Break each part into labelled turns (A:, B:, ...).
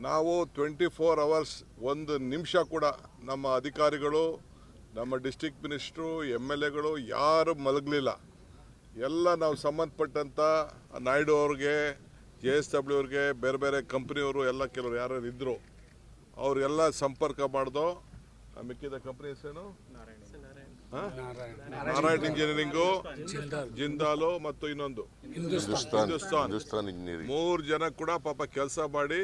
A: ನಾವು 24 ಅವರ್ಸ್ ಒಂದು ನಿಮಿಷ ಕೂಡ ನಮ್ಮ ಅಧಿಕಾರಿಗಳು, ನಮ್ಮ ಡಿಸ್ಟ್ರಿಕ್ಟ್ ಮಿನಿಸ್ಟ್ರು, MLAಗಳು ಯಾರು ಮಲಗಲಿಲ್ಲ. ಎಲ್ಲ ನಾವು ಸಂಬಂಧಪಟ್ಟಂಥ ನಾಯ್ಡು ಅವ್ರಿಗೆ, JSW ಅವ್ರಿಗೆ, ಬೇರೆ ಬೇರೆ ಕಂಪ್ನಿಯವರು ಎಲ್ಲ ಕೆಲವರು ಯಾರು ಇದ್ದರು ಅವರೆಲ್ಲ ಸಂಪರ್ಕ ಮಾಡ್ದೋ. ಮಿಕ್ಕಿದ ಕಂಪ್ನಿ ಹೆಸರೇನು? ನಾರಾಯಣ್ ಇಂಜಿನಿಯರಿಂಗು, ಜಿಂದಾಲು ಮತ್ತು ಇನ್ನೊಂದು ಹಿಂದೂಸ್ತಾನ್. 3 ಜನ ಕೂಡ ಪಾಪ ಕೆಲಸ ಮಾಡಿ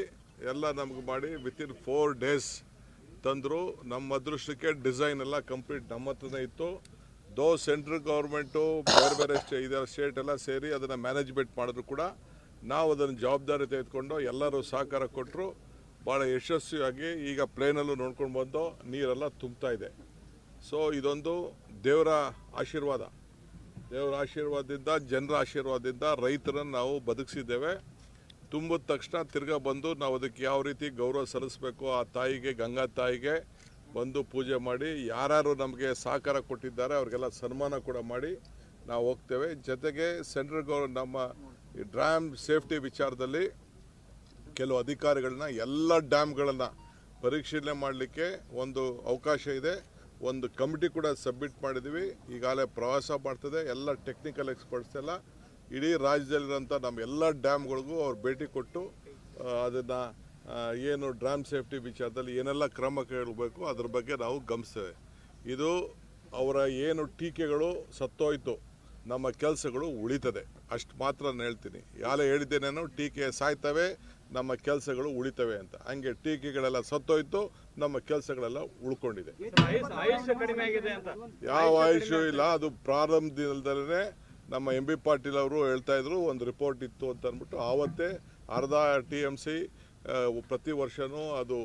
A: ಎಲ್ಲ ನಮ್ಗೆ ಮಾಡಿ ವಿತಿನ್ 4 ಡೇಸ್ ತಂದರು. ನಮ್ಮ ಅದೃಷ್ಟಕ್ಕೆ ಡಿಸೈನ್ ಎಲ್ಲ ಕಂಪ್ಲೀಟ್ ನಮ್ಮ ಹತ್ರನೇ ಇತ್ತು. ಸೆಂಟ್ರಲ್ ಗೌರ್ಮೆಂಟು ಬೇರೆ ಬೇರೆ ಸ್ಟೇಟ್ ಎಲ್ಲ ಸೇರಿ ಅದನ್ನು ಮ್ಯಾನೇಜ್ಮೆಂಟ್ ಮಾಡಿದ್ರು ಕೂಡ ನಾವು ಅದನ್ನು ಜವಾಬ್ದಾರಿ ತೆಗೆದುಕೊಂಡು ಎಲ್ಲರೂ ಸಹಕಾರ ಕೊಟ್ಟರು. ಭಾಳ ಯಶಸ್ವಿಯಾಗಿ ಈಗ ಪ್ಲೇನಲ್ಲೂ ನೋಡ್ಕೊಂಡು ಬಂದು ನೀರೆಲ್ಲ ತುಂಬ್ತಾ ಇದೆ. ಸೊ ಇದೊಂದು ದೇವರ ಆಶೀರ್ವಾದದಿಂದ, ಜನರ ಆಶೀರ್ವಾದದಿಂದ ರೈತರನ್ನು ನಾವು ಬದುಕಿಸಿದ್ದೇವೆ. ತುಂಬಿದ ತಕ್ಷಣ ತಿರ್ಗಾ ಬಂದು ನಾವು ಅದಕ್ಕೆ ಯಾವ ರೀತಿ ಗೌರವ ಸಲ್ಲಿಸಬೇಕು, ಆ ತಾಯಿಗೆ, ಗಂಗಾ ತಾಯಿಗೆ ಬಂದು ಪೂಜೆ ಮಾಡಿ ಯಾರ್ಯಾರು ನಮಗೆ ಸಹಕಾರ ಕೊಟ್ಟಿದ್ದಾರೆ ಅವ್ರಿಗೆಲ್ಲ ಸನ್ಮಾನ ಕೂಡ ಮಾಡಿ ನಾವು ಹೋಗ್ತೇವೆ. ಜೊತೆಗೆ ಸೆಂಟ್ರಲ್ ನಮ್ಮ ಡ್ಯಾಮ್ ಸೇಫ್ಟಿ ವಿಚಾರದಲ್ಲಿ ಕೆಲವು ಅಧಿಕಾರಿಗಳನ್ನ ಎಲ್ಲ ಡ್ಯಾಮ್ಗಳನ್ನು ಪರಿಶೀಲನೆ ಮಾಡಲಿಕ್ಕೆ ಒಂದು ಅವಕಾಶ ಇದೆ. ಒಂದು ಕಮಿಟಿ ಕೂಡ ಸಬ್ಮಿಟ್ ಮಾಡಿದ್ದೀವಿ. ಈಗಾಗಲೇ ಪ್ರವಾಸ ಮಾಡ್ತದೆ. ಎಲ್ಲ ಟೆಕ್ನಿಕಲ್ ಎಕ್ಸ್ಪರ್ಟ್ಸ್ ಎಲ್ಲ ಇಡೀ ರಾಜ್ಯದಲ್ಲಿರೋಂಥ ನಮ್ಮ ಎಲ್ಲ ಡ್ಯಾಮ್ಗಳಿಗೂ ಅವ್ರು ಭೇಟಿ ಕೊಟ್ಟು ಅದನ್ನು ಏನು ಡ್ಯಾಮ್ ಸೇಫ್ಟಿ ವಿಚಾರದಲ್ಲಿ ಏನೆಲ್ಲ ಕ್ರಮ ಕೈಗೊಳ್ಳಬೇಕು ಅದ್ರ ಬಗ್ಗೆ ನಾವು ಗಮನಿಸ್ತೇವೆ. ಇದು ಅವರ ಏನು ಟೀಕೆಗಳು ಸತ್ತೋಯ್ತು, ನಮ್ಮ ಕೆಲಸಗಳು ಉಳಿತದೆ, ಅಷ್ಟು ಮಾತ್ರ ನಾನು ಹೇಳ್ತೀನಿ. ಯಾರೇ ಹೇಳಿದ್ದೇನೇನೋ ಟೀಕೆ ಸಾಯ್ತವೆ, ನಮ್ಮ ಕೆಲಸಗಳು ಉಳಿತವೆ ಅಂತ. ಹಂಗೆ ಟೀಕೆಗಳೆಲ್ಲ ಸತ್ತೋಯ್ತು, ನಮ್ಮ ಕೆಲಸಗಳೆಲ್ಲ ಉಳ್ಕೊಂಡಿದೆ. ಯಾವ ಆಯುಷು ಇಲ್ಲ. ಅದು ಪ್ರಾರಂಭದಲ್ಲೇ ನಮ್ಮ MB ಪಾಟೀಲ್ ಅವರು ಹೇಳ್ತಾ ಇದ್ರು ಒಂದು ರಿಪೋರ್ಟ್ ಇತ್ತು ಅಂತ ಅಂದ್ಬಿಟ್ಟು ಆವತ್ತೇ ಅರ್ಧ TMC ಪ್ರತಿ ವರ್ಷನೂ ಅದು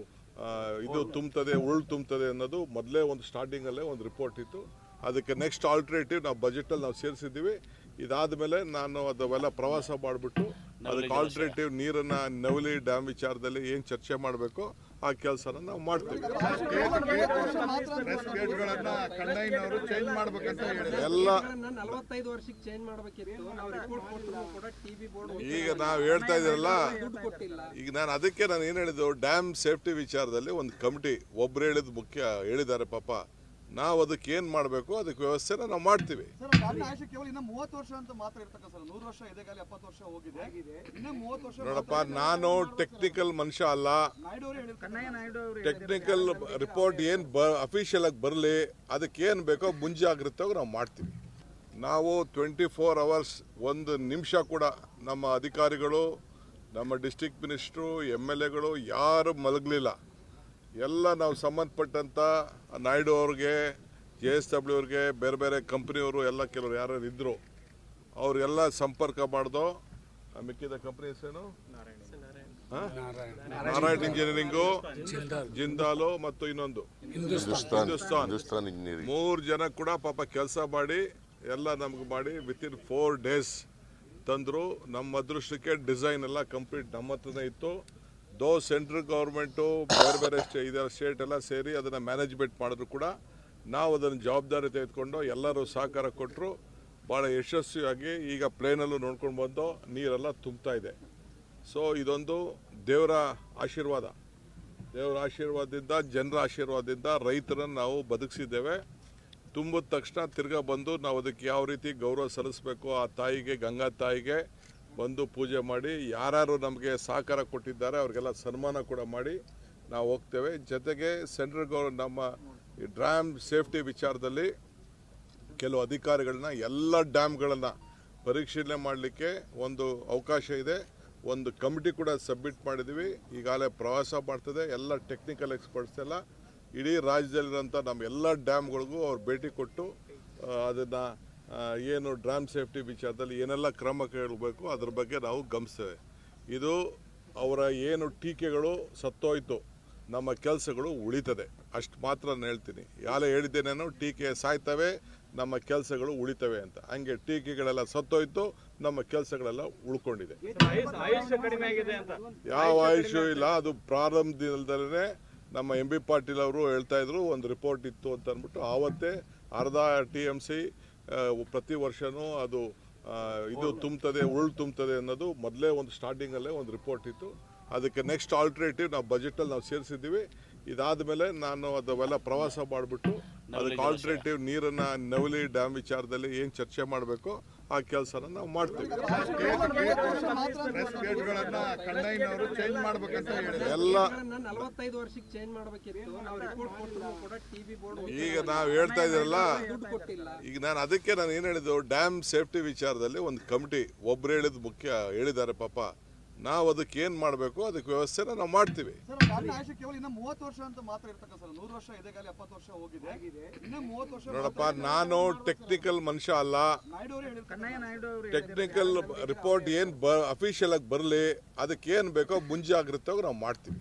A: ಇದು ತುಂಬ್ತದೆ, ತುಂಬ್ತದೆ ಅನ್ನೋದು ಮೊದಲೇ ಒಂದು ಸ್ಟಾರ್ಟಿಂಗಲ್ಲೇ ಒಂದು ರಿಪೋರ್ಟ್ ಇತ್ತು. ಅದಕ್ಕೆ ನೆಕ್ಸ್ಟ್ ಆಲ್ಟರ್ನೇಟಿವ್ ನಾವು ಬಜೆಟಲ್ಲಿ ನಾವು ಸೇರಿಸಿದ್ದೀವಿ. ಇದಾದ ಮೇಲೆ ನಾನು ಅದವೆಲ್ಲ ಪ್ರವಾಸ ಮಾಡಿಬಿಟ್ಟು ಅದಕ್ಕೆ ಆಲ್ಟರ್ನೇಟಿವ್ ನೀರನ್ನು ನವಲಿ ಡ್ಯಾಮ್ ವಿಚಾರದಲ್ಲಿ ಏನು ಚರ್ಚೆ ಮಾಡಬೇಕು ಆ ಕೆಲಸನ ನಾವು ಮಾಡ್ತೀವಿ. ಎಲ್ಲ ಈಗ ನಾವು ಹೇಳ್ತಾ ಇದ್ದೀರಲ್ಲ, ಈಗ ನಾನು ಅದಕ್ಕೆ ನಾನು ಏನು ಹೇಳಿದ್ದು, ಡ್ಯಾಮ್ ಸೇಫ್ಟಿ ವಿಚಾರದಲ್ಲಿ ಒಂದು ಕಮಿಟಿ ಒಬ್ರು ಹೇಳಿದ ಮುಖ್ಯ ಹೇಳಿದ್ದಾರೆ ಪಾಪ. ನಾವು ಅದಕ್ಕೆ ಏನು ಮಾಡಬೇಕು ಅದಕ್ಕೆ ವ್ಯವಸ್ಥೆನ ನಾವು ಮಾಡ್ತೀವಿ. ನೋಡಪ್ಪ, ನಾನು ಟೆಕ್ನಿಕಲ್ ಮನುಷ್ಯ ಅಲ್ಲ. ಟೆಕ್ನಿಕಲ್ ರಿಪೋರ್ಟ್ ಏನು ಅಫಿಷಿಯಲ್ ಆಗಿ ಬರಲಿ, ಅದಕ್ಕೆ ಏನು ಬೇಕೋ ಮುಂಜಾಗ್ರತೆಯಾಗಿ ನಾವು ಮಾಡ್ತೀವಿ. ನಾವು 24 ಅವರ್ಸ್ ಒಂದು ನಿಮಿಷ ಕೂಡ ನಮ್ಮ ಅಧಿಕಾರಿಗಳು, ನಮ್ಮ ಡಿಸ್ಟ್ರಿಕ್ಟ್ ಮಿನಿಸ್ಟ್ರು, MLAಗಳು ಯಾರು ಮಲಗಲಿಲ್ಲ. ಎಲ್ಲ ನಾವು ಸಂಬಂಧಪಟ್ಟಂಥ ನಾಯ್ಡು ಅವ್ರಿಗೆ, JSW ಅವ್ರಿಗೆ, ಬೇರೆ ಬೇರೆ ಕಂಪ್ನಿಯವರು ಎಲ್ಲ ಕೆಲವರು ಯಾರು ಇದ್ದರು ಅವರೆಲ್ಲ ಸಂಪರ್ಕ ಮಾಡ್ದೋ. ಮಿಕ್ಕಿದ ಕಂಪ್ನಿ ಹೆಸರೇನು? ನಾರಾಯಣ್ ಇಂಜಿನಿಯರಿಂಗು, ಜಿಂದಾಲು ಮತ್ತು ಇನ್ನೊಂದು ಹಿಂದೂಸ್ತಾನ್. 3 ಜನ ಕೂಡ ಪಾಪ ಕೆಲಸ ಮಾಡಿ ಎಲ್ಲ ನಮ್ಗೆ ಮಾಡಿ ವಿತಿನ್ 4 ಡೇಸ್ ತಂದರು. ನಮ್ಮ ಅದೃಷ್ಟಕ್ಕೆ ಡಿಸೈನ್ ಎಲ್ಲ ಕಂಪ್ಲೀಟ್ ನಮ್ಮ ಹತ್ರನೇ ಇತ್ತು. ಸೆಂಟ್ರಲ್ ಗೌರ್ಮೆಂಟು ಬೇರೆ ಬೇರೆ ಸ್ಟೇಟ್ ಎಲ್ಲ ಸೇರಿ ಅದನ್ನು ಮ್ಯಾನೇಜ್ಮೆಂಟ್ ಮಾಡಿದ್ರು ಕೂಡ ನಾವು ಅದನ್ನು ಜವಾಬ್ದಾರಿ ತೆಗೆದುಕೊಂಡು ಎಲ್ಲರೂ ಸಹಕಾರ ಕೊಟ್ಟರು. ಭಾಳ ಯಶಸ್ವಿಯಾಗಿ ಈಗ ಪ್ಲೇನಲ್ಲೂ ನೋಡ್ಕೊಂಡು ಬಂದು ನೀರೆಲ್ಲ ತುಂಬ್ತಾ ಇದೆ. ಸೊ ಇದೊಂದು ದೇವರ ಆಶೀರ್ವಾದದಿಂದ, ಜನರ ಆಶೀರ್ವಾದದಿಂದ ರೈತರನ್ನು ನಾವು ಬದುಕಿಸಿದ್ದೇವೆ. ತುಂಬಿದ ತಕ್ಷಣ ತಿರ್ಗಾ ಬಂದು ನಾವು ಅದಕ್ಕೆ ಯಾವ ರೀತಿ ಗೌರವ ಸಲ್ಲಿಸಬೇಕು, ಆ ತಾಯಿಗೆ, ಗಂಗಾ ತಾಯಿಗೆ ಬಂದು ಪೂಜೆ ಮಾಡಿ ಯಾರ್ಯಾರು ನಮಗೆ ಸಹಕಾರ ಕೊಟ್ಟಿದ್ದಾರೆ ಅವ್ರಿಗೆಲ್ಲ ಸನ್ಮಾನ ಕೂಡ ಮಾಡಿ ನಾವು ಹೋಗ್ತೇವೆ. ಜೊತೆಗೆ ಸೆಂಟ್ರಲ್ ನಮ್ಮ ಡ್ಯಾಮ್ ಸೇಫ್ಟಿ ವಿಚಾರದಲ್ಲಿ ಕೆಲವು ಅಧಿಕಾರಿಗಳನ್ನ ಎಲ್ಲ ಡ್ಯಾಮ್ಗಳನ್ನು ಪರಿಶೀಲನೆ ಮಾಡಲಿಕ್ಕೆ ಒಂದು ಅವಕಾಶ ಇದೆ. ಒಂದು ಕಮಿಟಿ ಕೂಡ ಸಬ್ಮಿಟ್ ಮಾಡಿದ್ದೀವಿ. ಈಗಾಗಲೇ ಪ್ರವಾಸ ಮಾಡ್ತದೆ. ಎಲ್ಲ ಟೆಕ್ನಿಕಲ್ ಎಕ್ಸ್ಪರ್ಟ್ಸ್ ಎಲ್ಲ ಇಡೀ ರಾಜ್ಯದಲ್ಲಿರೋಂಥ ನಮ್ಮ ಎಲ್ಲ ಡ್ಯಾಮ್ಗಳಿಗೂ ಅವ್ರು ಭೇಟಿ ಕೊಟ್ಟು ಅದನ್ನು ಏನು ಡ್ಯಾಮ್ ಸೇಫ್ಟಿ ವಿಚಾರದಲ್ಲಿ ಏನೆಲ್ಲ ಕ್ರಮ ಕೈಗೊಳ್ಳಬೇಕು ಅದ್ರ ಬಗ್ಗೆ ನಾವು ಗಮನಿಸ್ತೇವೆ. ಇದು ಅವರ ಏನು ಟೀಕೆಗಳು ಸತ್ತೋಯ್ತು, ನಮ್ಮ ಕೆಲಸಗಳು ಉಳಿತದೆ, ಅಷ್ಟು ಮಾತ್ರ ನಾನು ಹೇಳ್ತೀನಿ. ಯಾರೇ ಹೇಳಿದ್ದೇನೇನೋ ಟೀಕೆ ಸಾಯ್ತವೆ, ನಮ್ಮ ಕೆಲಸಗಳು ಉಳಿತವೆ ಅಂತ. ಹಂಗೆ ಟೀಕೆಗಳೆಲ್ಲ ಸತ್ತೋಯ್ತು, ನಮ್ಮ ಕೆಲಸಗಳೆಲ್ಲ ಉಳ್ಕೊಂಡಿದೆ. ಯಾವ ಆಯುಷು ಇಲ್ಲ. ಅದು ಪ್ರಾರಂಭದಲ್ಲೇ ನಮ್ಮ MB ಪಾಟೀಲ್ ಅವರು ಹೇಳ್ತಾ ಇದ್ರು ಒಂದು ರಿಪೋರ್ಟ್ ಇತ್ತು ಅಂತ ಅಂದ್ಬಿಟ್ಟು ಆವತ್ತೇ ಅರ್ಧ TMC ಪ್ರತಿ ವರ್ಷನೂ ಅದು ಇದು ತುಂಬ್ತದೆ, ತುಂಬ್ತದೆ ಅನ್ನೋದು ಮೊದಲೇ ಒಂದು ಸ್ಟಾರ್ಟಿಂಗಲ್ಲೇ ಒಂದು ರಿಪೋರ್ಟ್ ಇತ್ತು. ಅದಕ್ಕೆ ನೆಕ್ಸ್ಟ್ ಆಲ್ಟರ್ನೇಟಿವ್ ನಾವು ಬಜೆಟಲ್ಲಿ ನಾವು ಸೇರಿಸಿದ್ದೀವಿ. ಇದಾದ ಮೇಲೆ ನಾನು ಅದವೆಲ್ಲ ಪ್ರವಾಸ ಮಾಡಿಬಿಟ್ಟು ಅದಕ್ಕೆ ಆಲ್ಟರ್ನೇಟಿವ್ ನೀರನ್ನು ನವಲಿ ಡ್ಯಾಮ್ ವಿಚಾರದಲ್ಲಿ ಏನು ಚರ್ಚೆ ಮಾಡಬೇಕು ಆ ಕೆಲಸನ ನಾವು ಮಾಡ್ತೀವಿ. ಎಲ್ಲ ಈಗ ನಾವು ಹೇಳ್ತಾ ಇದ್ದೀರಲ್ಲ, ಈಗ ನಾನು ಅದಕ್ಕೆ ನಾನು ಏನು ಹೇಳಿದ್ದು, ಡ್ಯಾಮ್ ಸೇಫ್ಟಿ ವಿಚಾರದಲ್ಲಿ ಒಂದು ಕಮಿಟಿ ಒಬ್ರು ಹೇಳಿದ ಮುಖ್ಯ ಹೇಳಿದ್ದಾರೆ ಪಾಪ. ನಾವು ಅದಕ್ಕೆ ಏನು ಮಾಡಬೇಕು ಅದಕ್ಕೆ ವ್ಯವಸ್ಥೆನ ನಾವು ಮಾಡ್ತೀವಿ. ನೋಡಪ್ಪ, ನಾನು ಟೆಕ್ನಿಕಲ್ ಮನುಷ್ಯ ಅಲ್ಲ. ಟೆಕ್ನಿಕಲ್ ರಿಪೋರ್ಟ್ ಏನು ಅಫಿಷಿಯಲ್ ಆಗಿ ಬರಲಿ, ಅದಕ್ಕೆ ಏನು ಬೇಕೋ ಮುಂಜಾಗ್ರತೆಯಾಗಿ ನಾವು ಮಾಡ್ತೀವಿ.